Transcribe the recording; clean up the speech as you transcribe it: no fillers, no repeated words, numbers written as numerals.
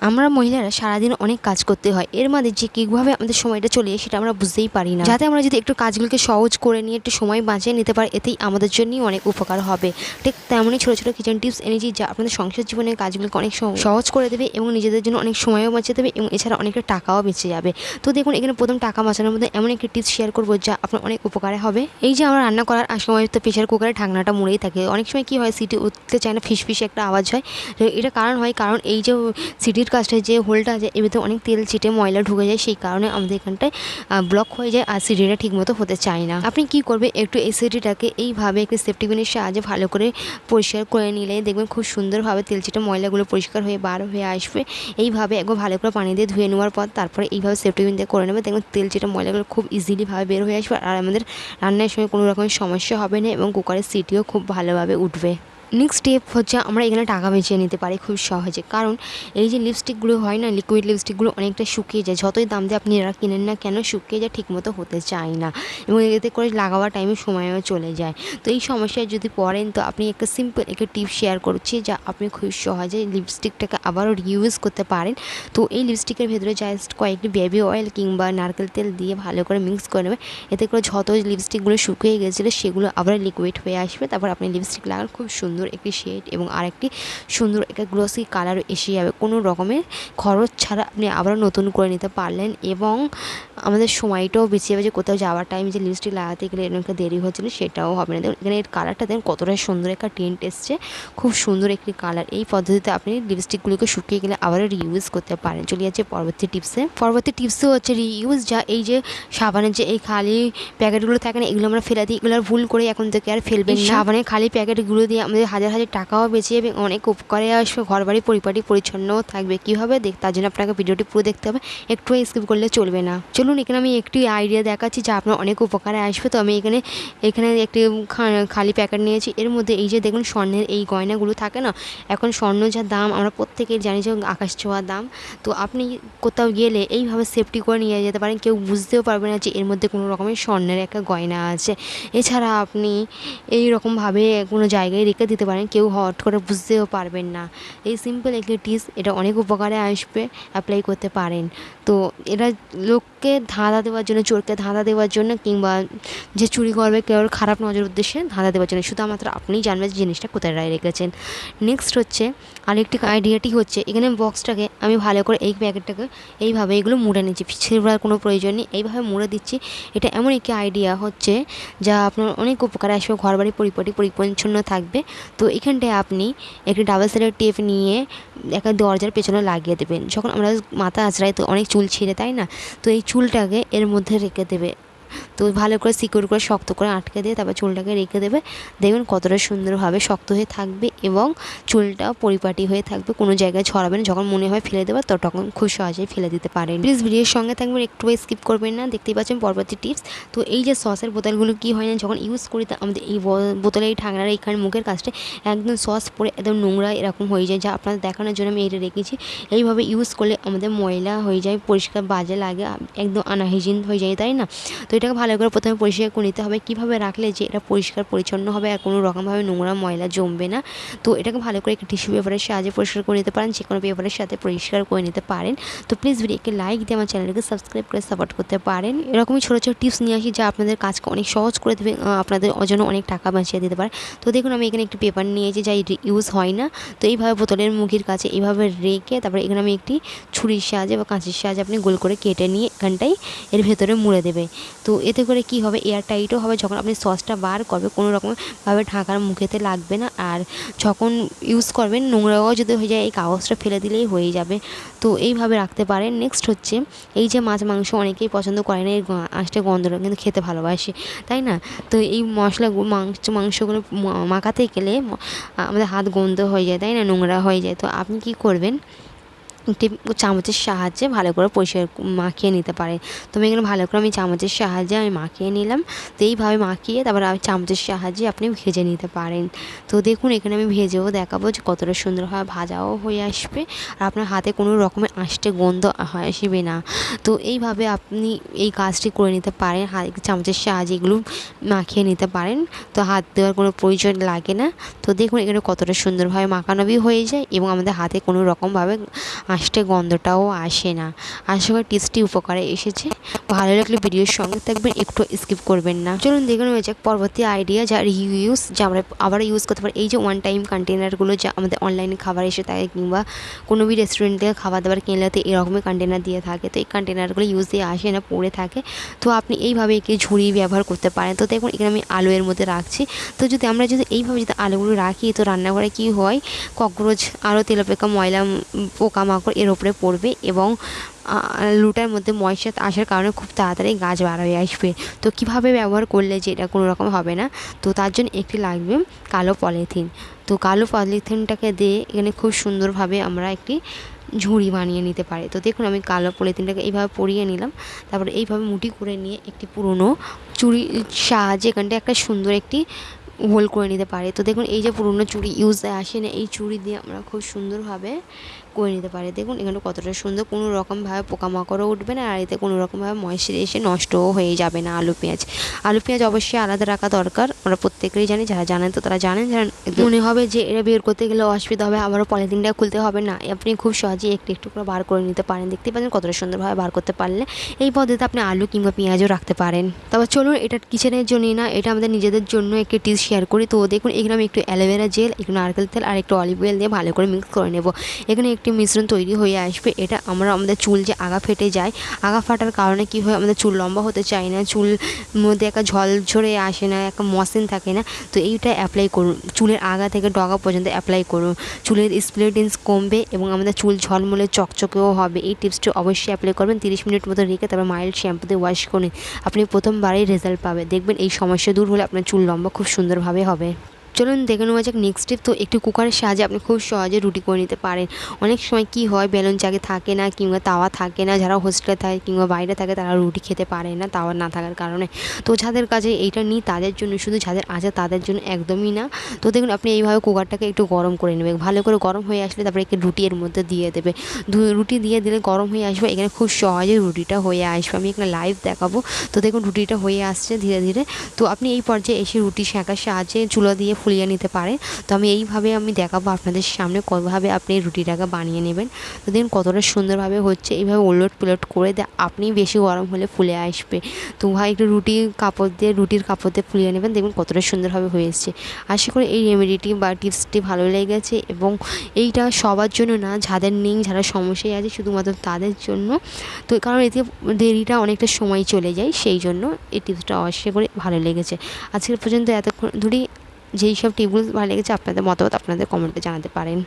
আমরা মহিলারা সারাদিন অনেক কাজ করতে হয়, এর মাঝে যে কীভাবে আমাদের সময়টা চলে যায় সেটা আমরা বুঝতেই পারি না। যাতে আমরা যদি একটু কাজগুলোকে সহজ করে নিয়ে একটু সময় বাঁচিয়ে নিতে পারি, এতেই আমাদের জন্যই অনেক উপকার হবে। ঠিক তেমনই ছোটো ছোটো কিচেন টিপস এনেছি যা আপনাদের সংসার জীবনের কাজগুলোকে অনেক সহজ করে দেবে এবং নিজেদের জন্য অনেক সময়ও বাঁচিয়ে দেবে এবং এছাড়া অনেকটা টাকাও বেঁচে যাবে। তো দেখুন, এখানে প্রথম টাকা বাঁচানোর মধ্যে এমন একটি টিপস শেয়ার করবো যা আপনার অনেক উপকারে হবে। এই যে আমরা রান্না করার সময় তো প্রেশার কুকারে ঢাকনাটা মুড়েই থাকে, অনেক সময় কী হয়, সিটি উঠতে চায় না, ফিস একটা আওয়াজ হয়। তো এটা কারণ এই যে সিটির কাজটায় যে হোলটা আছে এর ভিতরে অনেক তেল ছিটে ময়লা ঢুকে যায়, সেই কারণে আমাদের এখানটায় ব্লক হয়ে যায় আর সিটিটা ঠিকমতো হতে চায় না। আপনি কি করবে, একটু এই সিটিটাকে এইভাবে একটু সেফটি পিনের সাহায্যে ভালো করে পরিষ্কার করে নিলে দেখবেন খুব সুন্দরভাবে তেল ছিটে ময়লাগুলো পরিষ্কার হয়ে বার হয়ে আসবে। এইভাবে একবার ভালো করে পানি দিয়ে ধুয়ে নেওয়ার পর তারপরে এইভাবে সেফটি পিন দিয়ে করে নেবে, দেখবেন তেল ছিটে ময়লাগুলো খুব ইজিলিভাবে বের হয়ে আসবে আর আমাদের রান্নার সময় কোনো রকমের সমস্যা হবে না এবং কুকারের সিটিও খুব ভালোভাবে উঠবে। নেক্সট স্টেপ হচ্ছে আমরা এখানে টাকা বেঁচে নিতে পারি খুব সহজে, কারণ এই যে লিপস্টিকগুলো হয় না, লিকুইড লিপস্টিকগুলো অনেকটা শুকিয়ে যায়, যতই দাম দিয়ে আপনি এরা কিনেন না কেন শুকিয়ে যায়, ঠিকমতো হতে চায় না এবং এতে করে লাগাবার টাইমে সময়ও চলে যায়। তো এই সমস্যায় যদি পড়েন তো আপনি একটা সিম্পল একটা টিপস শেয়ার করছি যা আপনি খুব সহজে লিপস্টিকটাকে আবারও রিইউজ করতে পারেন। তো এই লিপস্টিকের ভেতরে জাস্ট কয়েকটি বেবি অয়েল কিংবা নারকেল তেল দিয়ে ভালো করে মিক্স করে নেবে, এতে করে যত লিপস্টিকগুলো শুকিয়ে গেছিলো সেগুলো আবার লিকুইড হয়ে আসবে। তারপর আপনি লিপস্টিক লাগান, খুব সুন্দর একটি শেড এবং আরেকটি সুন্দর একটা গ্লসি কালার এসে যাবে, কোনো রকমের খরচ ছাড়া আপনি আবারও নতুন করে নিতে পারলেন এবং আমাদের সময়টাও বেঁচে যাবে, যে কোথাও যাওয়ার টাইম যে লিপস্টিক লাগাতে গেলে এরকম একটা দেরি হচ্ছিলো সেটাও হবে না। দেখুন এখানে এর কালারটা দেখুন কতটা সুন্দর একটা টেন্ট এসছে, খুব সুন্দর একটি কালার। এই পদ্ধতিতে আপনি লিপস্টিকগুলোকে শুকিয়ে গেলে আবারও রিইউজ করতে পারেন। চলে যাচ্ছে পরবর্তী টিপসে হচ্ছে রিইউজ, যা এই যে সাবানের যে এই খালি প্যাকেটগুলো থাকে না, এগুলো আমরা ফেলে দিই, এগুলো ভুল করে এখন থেকে আর ফেলবেন না। সাবানের খালি প্যাকেটগুলো দিয়ে আমাদের হাজার হাজার টাকাও বেঁচে যাবে, অনেক উপকারে আসবে, ঘর বাড়ি পরিপাটি পরিচ্ছন্নও থাকবে। কীভাবে তার জন্য আপনাকে ভিডিওটি পুরো দেখতে হবে, একটু স্কিপ করলে চলবে না। চলুন এখানে আমি একটি আইডিয়া দেখাচ্ছি যা আপনার অনেক উপকারে আসবে। তো আমি এখানে একটি খালি প্যাকেট নিয়েছি, এর মধ্যে এই যে দেখুন স্বর্ণের এই গয়নাগুলো থাকে না, এখন স্বর্ণ যা দাম আমরা প্রত্যেকেই জানি যে আকাশ ছোঁয়া দাম। তো আপনি কোথাও গেলে এইভাবে সেফটি করে নিয়ে যেতে পারেন, কেউ বুঝতেও পারবে না যে এর মধ্যে কোনো রকমের স্বর্ণের একটা গয়না আছে। এছাড়া আপনি এই রকমভাবে কোনো জায়গায় রেখে দিতে পারেন, কেউ হট করে বুঝতেও পারবেন না। এই সিম্পল একটি টিপস, এটা অনেক উপকারে আসবে, অ্যাপ্লাই করতে পারেন। তো এটা লোককে ধাঁধা দেওয়ার জন্য, চোরকে ধাঁধা দেওয়ার জন্য কিংবা যে চুরি করবে কেউ খারাপ নজর উদ্দেশ্যে ধাঁধা দেওয়ার জন্য, শুধুমাত্র আপনিই জানবেন জিনিসটা কোথায় রেখেছেন। নেক্সট হচ্ছে আরেকটি আইডিয়াটি হচ্ছে এখানে বক্সটাকে আমি ভালো করে এই প্যাকেটটাকে এইভাবে এগুলো মুড়ে নিচ্ছি, ছিঁড়বার কোনো প্রয়োজন নেই, এইভাবে মুড়ে দিচ্ছি। এটা এমন একটি আইডিয়া হচ্ছে যা আপনার অনেক উপকারে আসবে, ঘর বাড়ি পরিপাটি পরিচ্ছন্ন থাকবে। তো এখানটায় আপনি একটি ডাবল সাইডের টেপ নিয়ে একটা দরজার পেছনে লাগিয়ে দেবেন। যখন আমরা মাথা আঁচড়াই তো অনেক চুল ছিঁড়ে, তাই না? তো এই চুলটাকে এর মধ্যে রেখে দেবে, তো ভালো করে সিকিউর করে শক্ত করে আটকে দিয়ে তারপর চুলটাকে রেখে দেবে, দেখবেন কতটা সুন্দরভাবে শক্ত হয়ে থাকবে এবং চুলটাও পরিপাটি হয়ে থাকবে, কোনো জায়গায় ছড়াবে না। যখন মনে হয় ফেলে দেবে তো তখন খুব সহজেই ফেলে দিতে পারেন। প্লিজ ভিডিওর সঙ্গে থাকবেন, একটু স্কিপ করবেন না। দেখতেই পাচ্ছেন পরবর্তী টিপস। তো এই যে সসের বোতলগুলো কী হয় না, যখন ইউজ করি তা আমাদের এই বোতলের এই ঢাকনার এইখানে মুখের কাছটা একদম সস পরে একদম নোংরা এরকম হয়ে যায়, যা আপনাদের দেখানোর জন্য আমি এটা রেখেছি। এইভাবে ইউজ করলে আমাদের ময়লা হয়ে যায়, পরিষ্কার বাজে লাগে, একদম আনহাইজিন হয়ে যায়, তাই না? তো এটাকে ভালো করে প্রথমে পরিষ্কার করে নিতে হবে, কীভাবে রাখলে যে এটা পরিষ্কার পরিচ্ছন্ন হবে আর কোনো রকমভাবে নোংরা ময়লা জমবে না। তো এটাকে ভালো করে একটি টিস্যু পেপারের সাহায্যে পরিষ্কার করে নিতে পারেন, যে কোনো পেপারের সাথে পরিষ্কার করে নিতে পারেন। তো প্লিজ ভিডিওকে লাইক দিয়ে আমার চ্যানেলকে সাবস্ক্রাইব করে সাপোর্ট করতে পারেন। এরকমই ছোটো ছোটো টিপস নিয়ে আসি যা আপনাদের কাজকে অনেক সহজ করে দেবে, আপনাদের জন্য অনেক টাকা বাঁচিয়ে দিতে পারে। তো দেখুন আমি এখানে একটি পেপার নিয়েছি যা ইউজ হয় না, তো এইভাবে বোতলের মুখের কাছে এইভাবে রেখে তারপরে এখানে আমি একটি ছুরির সাহায্যে বা কাঁচির সাহায্যে আপনি গোল করে কেটে নিয়ে এখানটাই এর ভেতরে মুড়ে দেবে। তো এতে করে কি হবে, এয়ার টাইটও হবে, যখন আপনি সসটা বার করবে কোনো রকমভাবে ঢাকার মুখেতে লাগবে না, আর যখন ইউজ করবেন নোংরাও যদি হয়ে যায় এই কাগজটা ফেলে দিলেই হয়ে যাবে। তো এইভাবে রাখতে পারেন। নেক্সট হচ্ছে এই যে মাছ মাংস অনেকেই পছন্দ করে না, এই আঁশটা গন্ধটা কিন্তু খেতে ভালোবাসে, তাই না? তো এই মশলা মাংসগুলো মাখাতে গেলে আমাদের হাত গন্ধ হয়ে যায়, তাই না, নোংরা হয়ে যায়। তো আপনি কি করবেন, একটি চামচের সাহায্যে ভালো করে পরিষ্কার মাখিয়ে নিতে পারে। তো আমি এখানে ভালো করে চামচের সাহায্যে আমি মাখিয়ে নিলাম। তো এইভাবে মাখিয়ে তারপর আমি চামচের সাহায্যে আপনি ভেজে নিতে পারেন। তো দেখুন এখানে আমি ভেজেও দেখাবো যে কতটা সুন্দরভাবে ভাজাও হয়ে আসবে আর আপনার হাতে কোনো রকমের আষ্টে গন্ধ আসবে না। তো এইভাবে আপনি এই কাজটি করে নিতে পারেন, চামচের সাহায্যে এগুলো মাখিয়ে নিতে পারেন। তো হাত দেওয়ার কোনো প্রয়োজন লাগে না। তো দেখুন এখানে কতটা সুন্দরভাবে মাখানোই হয়ে যায় এবং আমাদের হাতে কোনো রকমভাবে আষ্টে গন্ধটাও আসে না। আশা করি টেস্টি উপকারে এসেছে। ভালো লাগলে ভিডিওর সঙ্গে থাকবেন, একটু স্কিপ করবেন না। চলুন দেখে নেওয়া যাক পরবর্তী আইডিয়া, যা রিইউজ, যা আমরা আবার ইউজ করতে পারি। এই যে ওয়ান টাইম কন্টেনারগুলো যা আমাদের অনলাইনে খাবার এসে থাকে কিংবা কোনো বি রেস্টুরেন্ট থেকে খাবার দাবার কিনলে তো এরকমই কন্টেনার দিয়ে থাকে। তো এই কন্টেনারগুলো ইউজ দিয়ে আসে না, পড়ে থাকে। তো আপনি এইভাবে একে ঝুড়ি ব্যবহার করতে পারেন। তো দেখুন এখানে আমি আলু এর মধ্যে রাখছি। তো যদি আমরা এইভাবে যদি আলুগুলো রাখি, তো রান্নাঘরে কী হয়, ককরোচ আরও তেলাপোকা ময়লা পোকামাকড় এর ওপরে পড়বে এবং আলুটার মধ্যে ময়েশ্চার আসার কারণে খুব তাড়াতাড়ি গাছ বার হয়ে আসবে। তো কীভাবে ব্যবহার করলে যে এটা কোনো রকম হবে না, তো তার জন্য একটি লাগবে কালো পলিথিন। তো কালো পলিথিনটাকে দিয়ে এখানে খুব সুন্দরভাবে আমরা একটি ঝুড়ি বানিয়ে নিতে পারি। তো দেখুন আমি কালো পলিথিনটাকে এইভাবে পরিয়ে নিলাম। তারপরে এইভাবে মুঠি করে নিয়ে একটি পুরনো চুড়ির সাহায্যে এখানটা একটা সুন্দর একটি হোল করে নিতে পারি। তো দেখুন এই যে পুরনো চুড়ি ইউজ আসে না, এই চুড়ি দিয়ে আমরা খুব সুন্দরভাবে করে নিতে পারি। দেখুন এখানে কতটা সুন্দর, কোনো রকমভাবে পোকামাকড়ও উঠবে না, আর এতে কোনো রকমভাবে ময়েশ্চার এসে নষ্টও হয়ে যাবে না আলু পেঁয়াজ অবশ্যই আলাদা রাখা দরকার। আমরা প্রত্যেকেই জানি, যারা জানেন তো তারা জানেন, যারা মনে হবে যে এটা বের করতে গেলে অসুবিধা হবে, আবারও পলিথিনটা খুলতে হবে না, আপনি খুব সহজেই একটু একটু করে বার করে নিতে পারেন। দেখতে পাচ্ছেন কতটা সুন্দরভাবে বার করতে পারলে এই পদ্ধতিতে আপনি আলু কিংবা পেঁয়াজও রাখতে পারেন। তবে চলুন এটা কিচেনের জন্যই না, এটা আমাদের নিজেদের জন্য একটি টিপস শেয়ার করি। তো দেখুন এখানে আমি একটু অ্যালোভেরা জেল, একটু নারকেল তেল আর একটু অলিভ অয়েল দিয়ে ভালো করে মিক্স করে নেব। এখানে একটি মিশ্রণ তৈরি হয়ে আসবে। এটা আমাদের চুল যে আগা ফেটে যায়, আগা ফাটার কারণে কী হয়, আমাদের চুল লম্বা হতে চায় না, চুল মধ্যে একটা ঝল ঝরে আসে না, একটা মসৃণ থাকে না। তো এইটা অ্যাপ্লাই করুন, চুলের আগা থেকে ডগা পর্যন্ত অ্যাপ্লাই করুন। চুলের স্প্লিটেন্স কমবে এবং আমাদের চুল ঝলমলে চকচকেও হবে। এই টিপসটি অবশ্যই অ্যাপ্লাই করবেন। 30 মিনিট মতো রেখে তারপর মাইল্ড শ্যাম্পু দিয়ে ওয়াশ করুন। আপনি প্রথমবারেই রেজাল্ট পাবেন। দেখবেন এই সমস্যা দূর হলে আপনার চুল লম্বা খুব সুন্দরভাবে হবে। চলুন দেখে নেওয়া যাক নেক্সট স্টেপ। তো একটি কুকারের সাহায্যে আপনি খুব সহজে রুটি করে নিতে পারেন। অনেক সময় কী হয়, বেলুন চাকি থাকে না কিংবা তাওয়া থাকে না, যারা হোস্টেলে থাকে কিংবা বাইরে থাকে তারা রুটি খেতে পারে না তাওয়া না থাকার কারণে। তো যাদের কাছে এইটা নিই তাদের জন্য, শুধু যাদের আছে তাদের জন্য একদমই না। তো দেখুন আপনি এইভাবে কুকারটাকে একটু গরম করে নেবেন, ভালো করে গরম হয়ে আসলে তারপরে একটু রুটি এর মধ্যে দিয়ে দেবে। রুটি দিয়ে দিলে গরম হয়ে আসবে, এখানে খুব সহজে রুটিটা হয়ে আসবে। আমি এখানে লাইভ দেখাবো। তো দেখুন রুটিটা হয়ে আসছে ধীরে ধীরে। তো আপনি এই পর্যায়ে এসে রুটি সেঁকার সাহায্যে চুলা দিয়ে ফুলিয়ে নিতে পারেন। তো আমি এইভাবে দেখাবো আপনাদের সামনে কীভাবে আপনি রুটিটাকে বানিয়ে নেবেন। তো দেখুন কতটা সুন্দরভাবে হচ্ছে। এইভাবে ওলট প্লট করে আপনি বেশি গরম হলে ফুলে আসবে। তো একটু রুটির কাপড় দিয়ে ফুলিয়ে নেবেন। দেখুন কতটা সুন্দরভাবে হয়ে এসছে। আশা করি এই রেমেডিটি বা টিপসটি ভালো লেগেছে এবং এইটা সবার জন্য না, যাদের নেই, যারা সমস্যায় আছে শুধুমাত্র তাদের জন্য। তো কারণ এতে দেরিটা অনেকটা সময় চলে যায়, সেই জন্য এই টিপসটা আশা করি ভালো লেগেছে। আজকের পর্যন্ত এতক্ষণ ধরে যেই সব টিপগুলো ভালো লেগেছে আপনাদের মতামত আপনাদের কমেন্টে জানাতে পারেন।